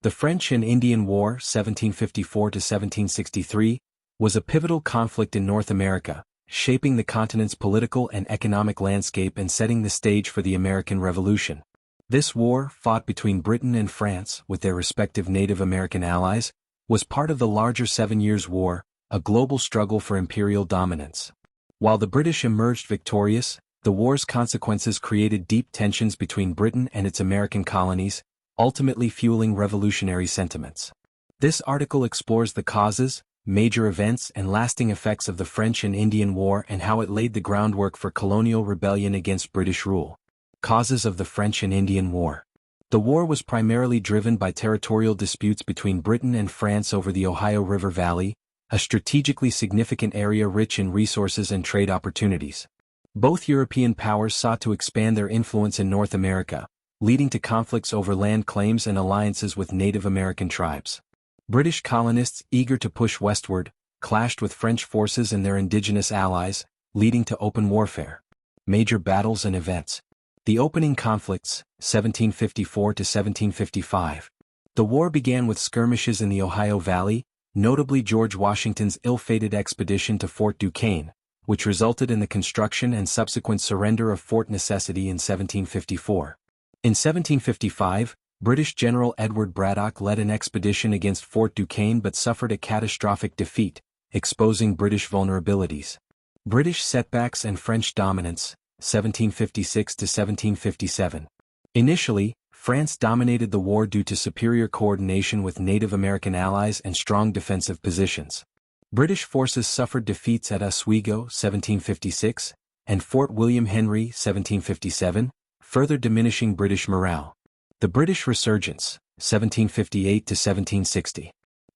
The French and Indian War, 1754–1763, was a pivotal conflict in North America, shaping the continent's political and economic landscape and setting the stage for the American Revolution. This war, fought between Britain and France with their respective Native American allies, was part of the larger 7 Years' War, a global struggle for imperial dominance. While the British emerged victorious, the war's consequences created deep tensions between Britain and its American colonies, ultimately fueling revolutionary sentiments. This article explores the causes, major events and lasting effects of the French and Indian War and how it laid the groundwork for colonial rebellion against British rule. Causes of the French and Indian War. The war was primarily driven by territorial disputes between Britain and France over the Ohio River Valley, a strategically significant area rich in resources and trade opportunities. Both European powers sought to expand their influence in North America, leading to conflicts over land claims and alliances with Native American tribes. British colonists, eager to push westward, clashed with French forces and their indigenous allies, leading to open warfare. Major battles and events. The opening conflicts, 1754–1755. The war began with skirmishes in the Ohio Valley, notably George Washington's ill-fated expedition to Fort Duquesne, which resulted in the construction and subsequent surrender of Fort Necessity in 1754. In 1755, British General Edward Braddock led an expedition against Fort Duquesne but suffered a catastrophic defeat, exposing British vulnerabilities. British setbacks and French dominance, 1756–1757. Initially, France dominated the war due to superior coordination with Native American allies and strong defensive positions. British forces suffered defeats at Oswego, 1756, and Fort William Henry, 1757, further diminishing British morale. The British Resurgence, 1758–1760.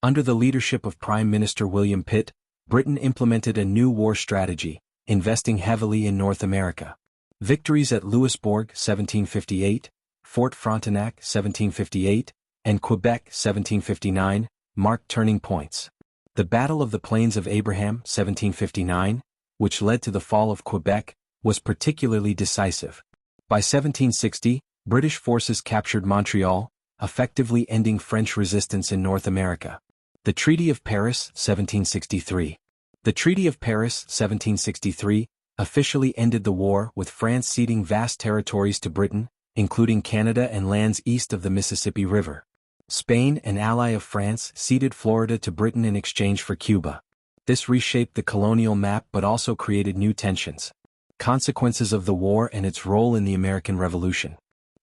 Under the leadership of Prime Minister William Pitt, Britain implemented a new war strategy, investing heavily in North America. Victories at Louisbourg, 1758, Fort Frontenac, 1758, and Quebec, 1759, marked turning points. The Battle of the Plains of Abraham, 1759, which led to the fall of Quebec, was particularly decisive. By 1760, British forces captured Montreal, effectively ending French resistance in North America. The Treaty of Paris, 1763. The Treaty of Paris, 1763, officially ended the war with France ceding vast territories to Britain, including Canada and lands east of the Mississippi River. Spain, an ally of France, ceded Florida to Britain in exchange for Cuba. This reshaped the colonial map but also created new tensions. Consequences of the war and its role in the American Revolution.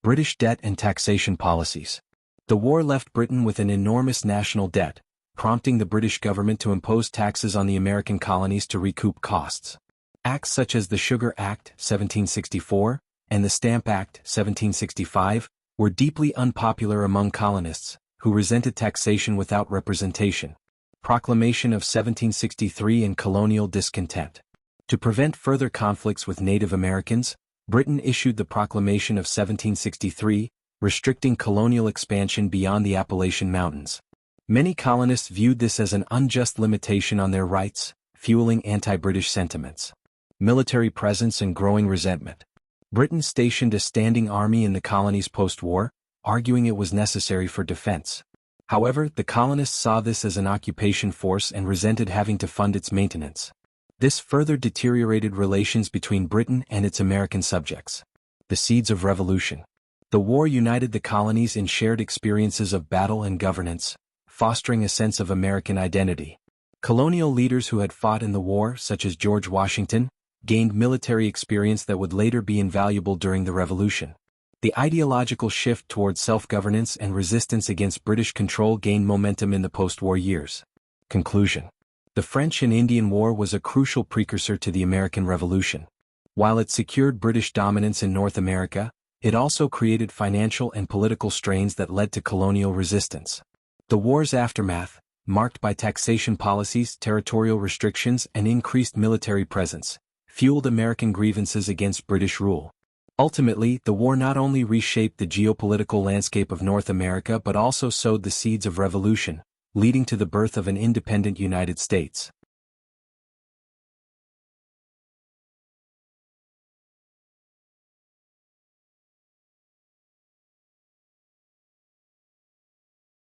British debt and taxation policies. The war left Britain with an enormous national debt, prompting the British government to impose taxes on the American colonies to recoup costs. Acts such as the Sugar Act, 1764, and the Stamp Act, 1765, were deeply unpopular among colonists, who resented taxation without representation. Proclamation of 1763 and colonial discontent. To prevent further conflicts with Native Americans, Britain issued the Proclamation of 1763, restricting colonial expansion beyond the Appalachian Mountains. Many colonists viewed this as an unjust limitation on their rights, fueling anti-British sentiments. Military presence and growing resentment. Britain stationed a standing army in the colonies post-war, arguing it was necessary for defense. However, the colonists saw this as an occupation force and resented having to fund its maintenance. This further deteriorated relations between Britain and its American subjects. The seeds of revolution. The war united the colonies in shared experiences of battle and governance, fostering a sense of American identity. Colonial leaders who had fought in the war, such as George Washington, gained military experience that would later be invaluable during the Revolution. The ideological shift towards self-governance and resistance against British control gained momentum in the post-war years. Conclusion. The French and Indian War was a crucial precursor to the American Revolution. While it secured British dominance in North America, it also created financial and political strains that led to colonial resistance. The war's aftermath, marked by taxation policies, territorial restrictions, and increased military presence, fueled American grievances against British rule. Ultimately, the war not only reshaped the geopolitical landscape of North America but also sowed the seeds of revolution, leading to the birth of an independent United States.